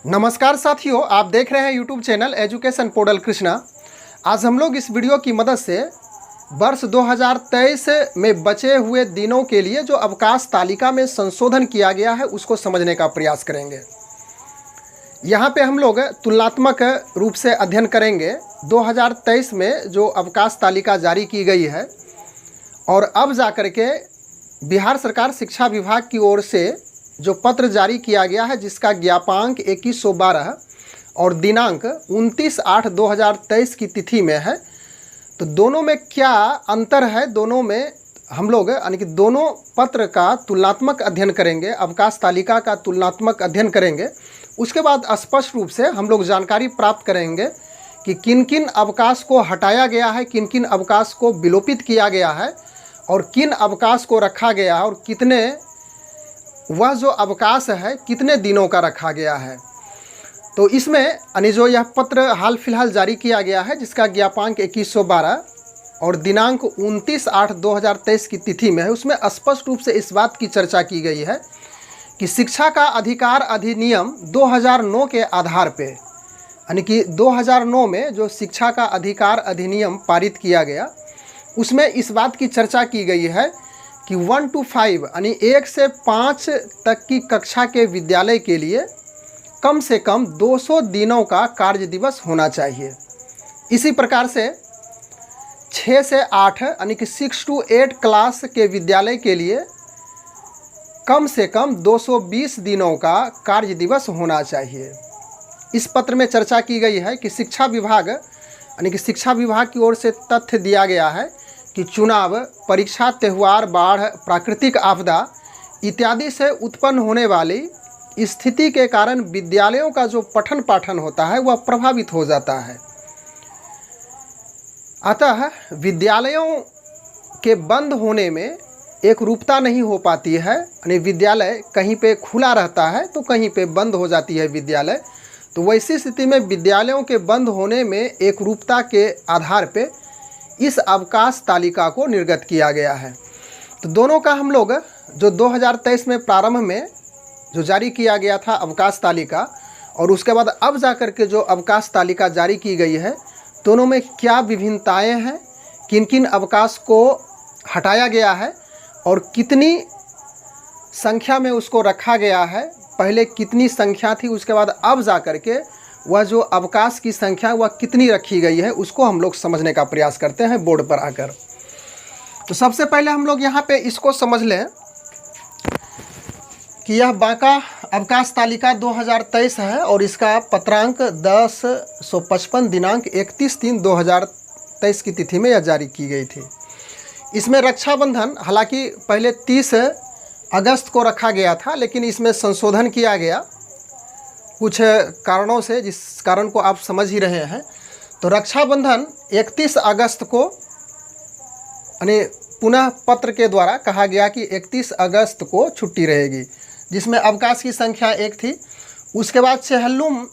नमस्कार साथियों, आप देख रहे हैं YouTube channel education portal Krishna. आज हम लोग इस वीडियो की मदद से वर्ष 2023 में बचे हुए दिनों के लिए जो अवकाश तालिका में संशोधन किया गया है उसको समझने का प्रयास करेंगे। यहाँ पे हम लोग तुलनात्मक रूप से अध्ययन करेंगे 2023 में जो अवकाश तालिका जारी की गई है और अब जा कर के बिहार सरकार शिक्षा विभाग की ओर से जो पत्र जारी किया गया है जिसका ज्ञापांक 2112 और दिनांक 29/8/2023 की तिथि में है। तो दोनों में क्या अंतर है, दोनों में हम लोग यानी कि दोनों पत्र का तुलनात्मक अध्ययन करेंगे, अवकाश तालिका का तुलनात्मक अध्ययन करेंगे। उसके बाद स्पष्ट रूप से हम लोग जानकारी प्राप्त करेंगे कि किन किन अवकाश को हटाया गया है, किन किन अवकाश को विलोपित किया गया है और किन अवकाश को रखा गया है और कितने वह जो अवकाश है कितने दिनों का रखा गया है। तो इसमें यानी जो यह पत्र हाल फिलहाल जारी किया गया है जिसका ज्ञापांक 2112 और दिनांक 29/8/2023 की तिथि में है, उसमें स्पष्ट रूप से इस बात की चर्चा की गई है कि शिक्षा का अधिकार अधिनियम 2009 के आधार पे, यानी कि 2009 में जो शिक्षा का अधिकार अधिनियम पारित किया गया उसमें इस बात की चर्चा की गई है कि 1 to 5 यानी 1 से 5 तक की कक्षा के विद्यालय के लिए कम से कम 200 दिनों का कार्य दिवस होना चाहिए। इसी प्रकार से 6 से 8 यानी कि 6 to 8 क्लास के विद्यालय के लिए कम से कम 220 दिनों का कार्य दिवस होना चाहिए। इस पत्र में चर्चा की गई है कि शिक्षा विभाग यानी कि शिक्षा विभाग की ओर से तथ्य दिया गया है कि चुनाव, परीक्षा, त्यौहार, बाढ़, प्राकृतिक आपदा इत्यादि से उत्पन्न होने वाली स्थिति के कारण विद्यालयों का जो पठन पाठन होता है वह प्रभावित हो जाता है। अतः विद्यालयों के बंद होने में एक रूपता नहीं हो पाती है, यानी विद्यालय कहीं पे खुला रहता है तो कहीं पे बंद हो जाती है विद्यालय। तो वैसी स्थिति में विद्यालयों के बंद होने में एक रूपता के आधार पे इस अवकाश तालिका को निर्गत किया गया है। तो दोनों का हम लोग जो 2023 में प्रारंभ में जो जारी किया गया था अवकाश तालिका और उसके बाद अब जाकर के जो अवकाश तालिका जारी की गई है, दोनों में क्या विभिन्नताएं हैं, किन किन अवकाश को हटाया गया है और कितनी संख्या में उसको रखा गया है, पहले कितनी संख्या थी, उसके बाद अब जा कर के वह जो अवकाश की संख्या वह कितनी रखी गई है उसको हम लोग समझने का प्रयास करते हैं बोर्ड पर आकर। तो सबसे पहले हम लोग यहाँ पे इसको समझ लें कि यह बांका अवकाश तालिका 2023 है और इसका पत्रांक 10/155 दिनांक 31/3/2023 की तिथि में यह जारी की गई थी। इसमें रक्षाबंधन हालांकि पहले 30 अगस्त को रखा गया था, लेकिन इसमें संशोधन किया गया कुछ कारणों से, जिस कारण को आप समझ ही रहे हैं। तो रक्षाबंधन 31 अगस्त को यानी पुनः पत्र के द्वारा कहा गया कि 31 अगस्त को छुट्टी रहेगी, जिसमें अवकाश की संख्या 1 थी। उसके बाद चेहल्लुम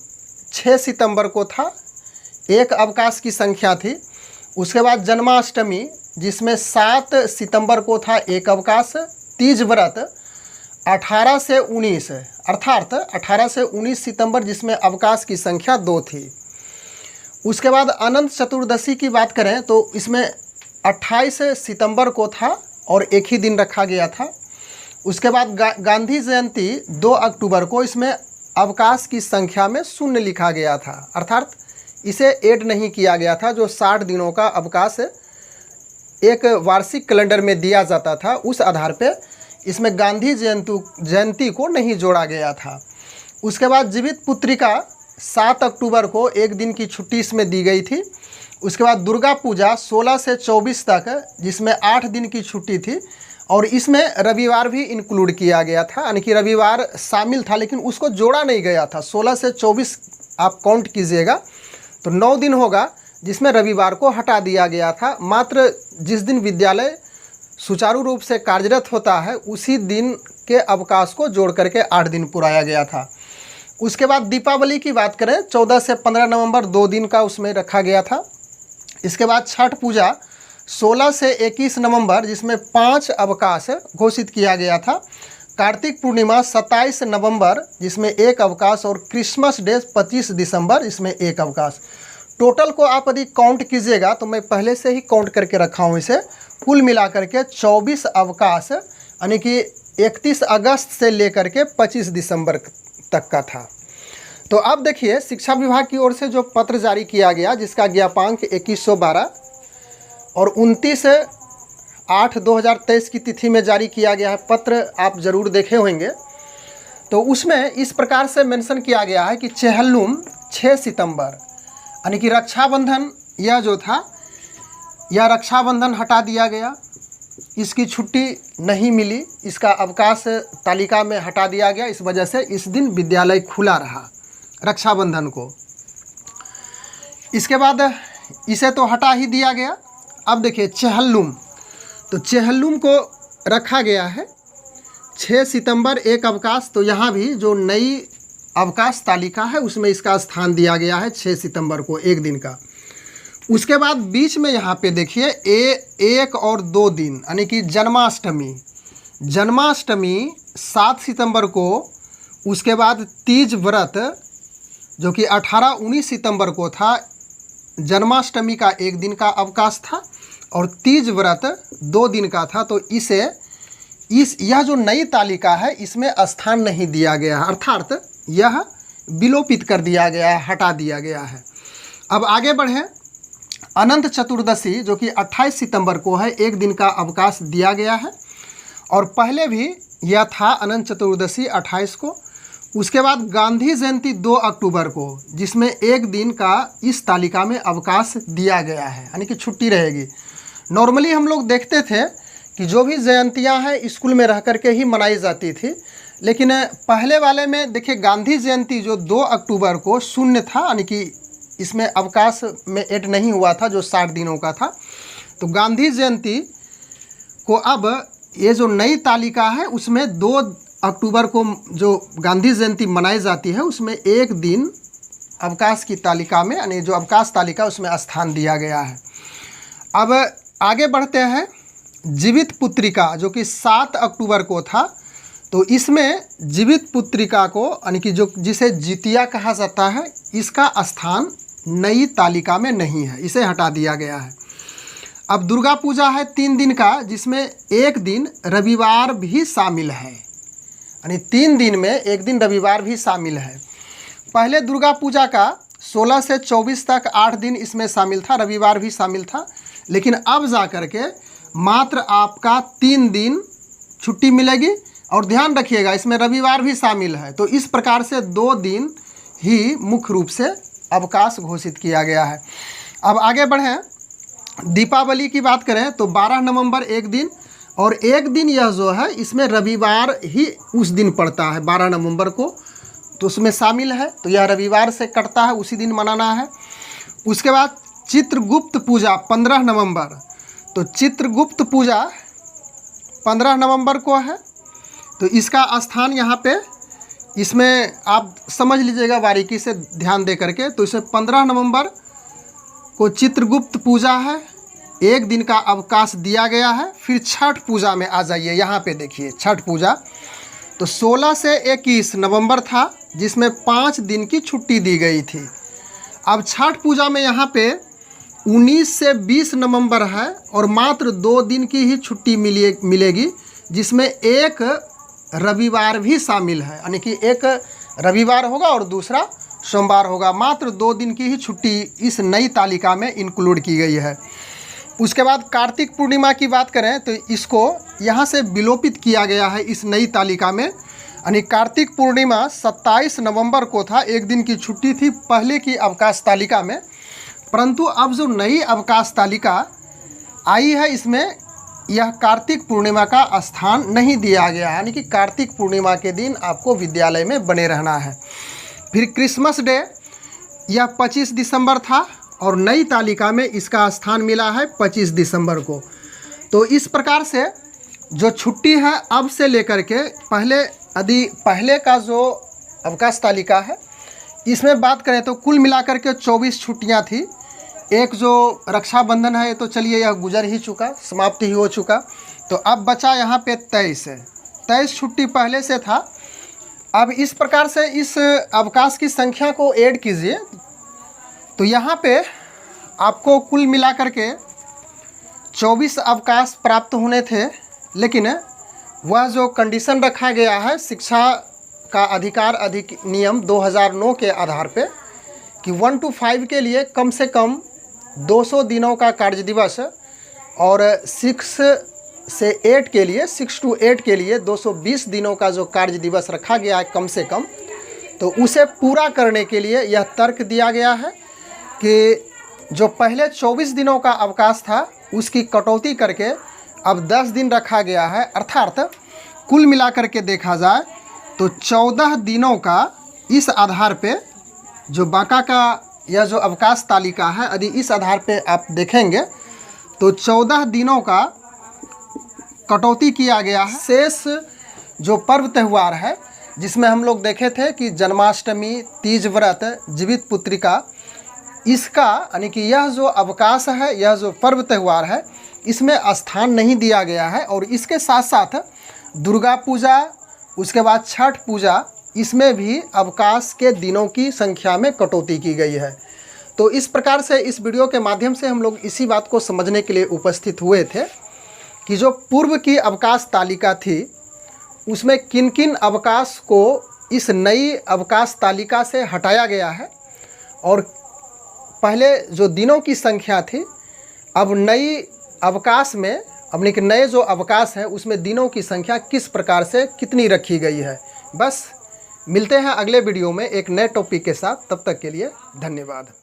6 सितंबर को था, 1 अवकाश की संख्या थी। उसके बाद जन्माष्टमी जिसमें 7 सितंबर को था 1 अवकाश। तीज व्रत 18 से 19 अर्थात 18 से 19 सितंबर जिसमें अवकाश की संख्या 2 थी। उसके बाद अनंत चतुर्दशी की बात करें तो इसमें 28 सितंबर को था और 1 ही दिन रखा गया था। उसके बाद गांधी जयंती 2 अक्टूबर को, इसमें अवकाश की संख्या में 0 लिखा गया था, अर्थात इसे ऐड नहीं किया गया था। जो 60 दिनों का अवकाश एक वार्षिक कैलेंडर में दिया जाता था उस आधार पे इसमें गांधी जयंती को नहीं जोड़ा गया था। उसके बाद जीवित पुत्रिका 7 अक्टूबर को 1 दिन की छुट्टी इसमें दी गई थी। उसके बाद दुर्गा पूजा 16 से 24 तक जिसमें 8 दिन की छुट्टी थी और इसमें रविवार भी इंक्लूड किया गया था, यानी कि रविवार शामिल था लेकिन उसको जोड़ा नहीं गया था। 16 से 24 आप काउंट कीजिएगा तो 9 दिन होगा जिसमें रविवार को हटा दिया गया था। मात्र जिस दिन विद्यालय सुचारू रूप से कार्यरत होता है उसी दिन के अवकाश को जोड़ करके 8 दिन पुराया गया था। उसके बाद दीपावली की बात करें 14 से 15 नवंबर 2 दिन का उसमें रखा गया था। इसके बाद छठ पूजा 16 से 21 नवंबर जिसमें 5 अवकाश घोषित किया गया था। कार्तिक पूर्णिमा 27 नवंबर जिसमें एक अवकाश, और क्रिसमस डे 25 दिसंबर इसमें एक अवकाश। टोटल को आप यदि काउंट कीजिएगा तो मैं पहले से ही काउंट करके रखा हूँ इसे, कुल मिलाकर के 24 अवकाश, यानी कि 31 अगस्त से लेकर के 25 दिसंबर तक का था। तो अब देखिए शिक्षा विभाग की ओर से जो पत्र जारी किया गया जिसका ज्ञापांक 2112 और 29/8/2023 की तिथि में जारी किया गया है पत्र, आप ज़रूर देखे होंगे। तो उसमें इस प्रकार से मेंशन किया गया है कि चेहल्लुम 6 सितंबर यानी कि रक्षाबंधन, यह जो था यह रक्षाबंधन हटा दिया गया, इसकी छुट्टी नहीं मिली, इसका अवकाश तालिका में हटा दिया गया। इस वजह से इस दिन विद्यालय खुला रहा रक्षाबंधन को। इसके बाद इसे तो हटा ही दिया गया। अब देखिए चेहल्लुम, तो चेहल्लुम को रखा गया है 6 सितंबर एक अवकाश। तो यहाँ भी जो नई अवकाश तालिका है उसमें इसका स्थान दिया गया है 6 सितंबर को, एक दिन का। उसके बाद बीच में यहाँ पे देखिए 1 और 2 दिन यानी कि जन्माष्टमी 7 सितंबर को, उसके बाद तीज व्रत जो कि 18-19 सितंबर को था, जन्माष्टमी का एक दिन का अवकाश था और तीज व्रत 2 दिन का था। तो यह जो नई तालिका है इसमें स्थान नहीं दिया गया है, अर्थात यह विलोपित कर दिया गया है, हटा दिया गया है। अब आगे बढ़ें, अनंत चतुर्दशी जो कि 28 सितंबर को है, एक दिन का अवकाश दिया गया है और पहले भी यह था अनंत चतुर्दशी 28 को। उसके बाद गांधी जयंती 2 अक्टूबर को, जिसमें एक दिन का इस तालिका में अवकाश दिया गया है, यानी कि छुट्टी रहेगी। नॉर्मली हम लोग देखते थे कि जो भी जयंतियां हैं स्कूल में रह कर के ही मनाई जाती थी, लेकिन पहले वाले में देखिए गांधी जयंती जो 2 अक्टूबर को शून्य था, यानी कि इसमें अवकाश में ऐड नहीं हुआ था जो 60 दिनों का था। तो गांधी जयंती को अब ये जो नई तालिका है उसमें 2 अक्टूबर को जो गांधी जयंती मनाई जाती है उसमें एक दिन अवकाश की तालिका में, यानी जो अवकाश तालिका उसमें स्थान दिया गया है। अब आगे बढ़ते हैं, जीवित पुत्रिका जो कि 7 अक्टूबर को था, तो इसमें जीवित पुत्रिका को यानी कि जो जिसे जितिया कहा जाता है, इसका स्थान नई तालिका में नहीं है, इसे हटा दिया गया है। अब दुर्गा पूजा है 3 दिन का, जिसमें एक दिन रविवार भी शामिल है, यानी 3 दिन में एक दिन रविवार भी शामिल है। पहले दुर्गा पूजा का 16 से 24 तक 8 दिन इसमें शामिल था, रविवार भी शामिल था, लेकिन अब जा कर के मात्र आपका 3 दिन छुट्टी मिलेगी। और ध्यान रखिएगा इसमें रविवार भी शामिल है। तो इस प्रकार से 2 दिन ही मुख्य रूप से अवकाश घोषित किया गया है। अब आगे बढ़ें, दीपावली की बात करें तो 12 नवंबर एक दिन, और एक दिन यह जो है इसमें रविवार ही उस दिन पड़ता है 12 नवंबर को, तो उसमें शामिल है। तो यह रविवार से कटता है, उसी दिन मनाना है। उसके बाद चित्रगुप्त पूजा 15 नवंबर, तो चित्रगुप्त पूजा 15 नवंबर को है। तो इसका स्थान यहाँ पे, इसमें आप समझ लीजिएगा बारीकी से ध्यान दे करके। तो इसे 15 नवंबर को चित्रगुप्त पूजा है, एक दिन का अवकाश दिया गया है। फिर छठ पूजा में आ जाइए, यहाँ पे देखिए छठ पूजा तो 16 से 21 नवंबर था, जिसमें 5 दिन की छुट्टी दी गई थी। अब छठ पूजा में यहाँ पे 19 से 20 नवंबर है और मात्र 2 दिन की ही छुट्टी मिलेगी, जिसमें एक रविवार भी शामिल है, यानी कि एक रविवार होगा और दूसरा सोमवार होगा। मात्र 2 दिन की ही छुट्टी इस नई तालिका में इंक्लूड की गई है। उसके बाद कार्तिक पूर्णिमा की बात करें तो इसको यहाँ से विलोपित किया गया है इस नई तालिका में, यानी कार्तिक पूर्णिमा 27 नवंबर को था, एक दिन की छुट्टी थी पहले की अवकाश तालिका में। परंतु अब जो नई अवकाश तालिका आई है इसमें यह कार्तिक पूर्णिमा का स्थान नहीं दिया गया है, यानी कि कार्तिक पूर्णिमा के दिन आपको विद्यालय में बने रहना है। फिर क्रिसमस डे यह 25 दिसंबर था और नई तालिका में इसका स्थान मिला है 25 दिसंबर को। तो इस प्रकार से जो छुट्टी है अब से लेकर के पहले का जो अवकाश तालिका है इसमें बात करें तो कुल मिलाकर के 24 छुट्टियां थी। एक जो रक्षाबंधन है तो चलिए यह गुजर ही चुका, समाप्ति ही हो चुका। तो अब बचा यहाँ पे 23 23 छुट्टी पहले से था। अब इस प्रकार से इस अवकाश की संख्या को ऐड कीजिए तो यहाँ पे आपको कुल मिलाकर के 24 अवकाश प्राप्त होने थे, लेकिन वह जो कंडीशन रखा गया है शिक्षा का अधिकार अधिनियम 2009 के आधार पे कि 1 to 5 के लिए कम से कम 200 दिनों का कार्य दिवस और 6 से 8 के लिए 6 to 8 के लिए 220 दिनों का जो कार्य दिवस रखा गया है कम से कम, तो उसे पूरा करने के लिए यह तर्क दिया गया है कि जो पहले 24 दिनों का अवकाश था उसकी कटौती करके अब 10 दिन रखा गया है। अर्थात कुल मिलाकर के देखा जाए तो 14 दिनों का इस आधार पे जो बाका का यह जो अवकाश तालिका है, यदि इस आधार पे आप देखेंगे तो 14 दिनों का कटौती किया गया है। शेष जो पर्व त्यौहार है जिसमें हम लोग देखे थे कि जन्माष्टमी, तीज व्रत, जीवित पुत्रिका, इसका यानी कि यह जो अवकाश है, यह जो पर्व त्यौहार है, इसमें स्थान नहीं दिया गया है। और इसके साथ साथ दुर्गा पूजा, उसके बाद छठ पूजा, इसमें भी अवकाश के दिनों की संख्या में कटौती की गई है। तो इस प्रकार से इस वीडियो के माध्यम से हम लोग इसी बात को समझने के लिए उपस्थित हुए थे कि जो पूर्व की अवकाश तालिका थी उसमें किन किन अवकाश को इस नई अवकाश तालिका से हटाया गया है और पहले जो दिनों की संख्या थी अब नई अवकाश में, अपने के नए जो अवकाश है उसमें दिनों की संख्या किस प्रकार से कितनी रखी गई है। बस मिलते हैं अगले वीडियो में एक नए टॉपिक के साथ, तब तक के लिए धन्यवाद।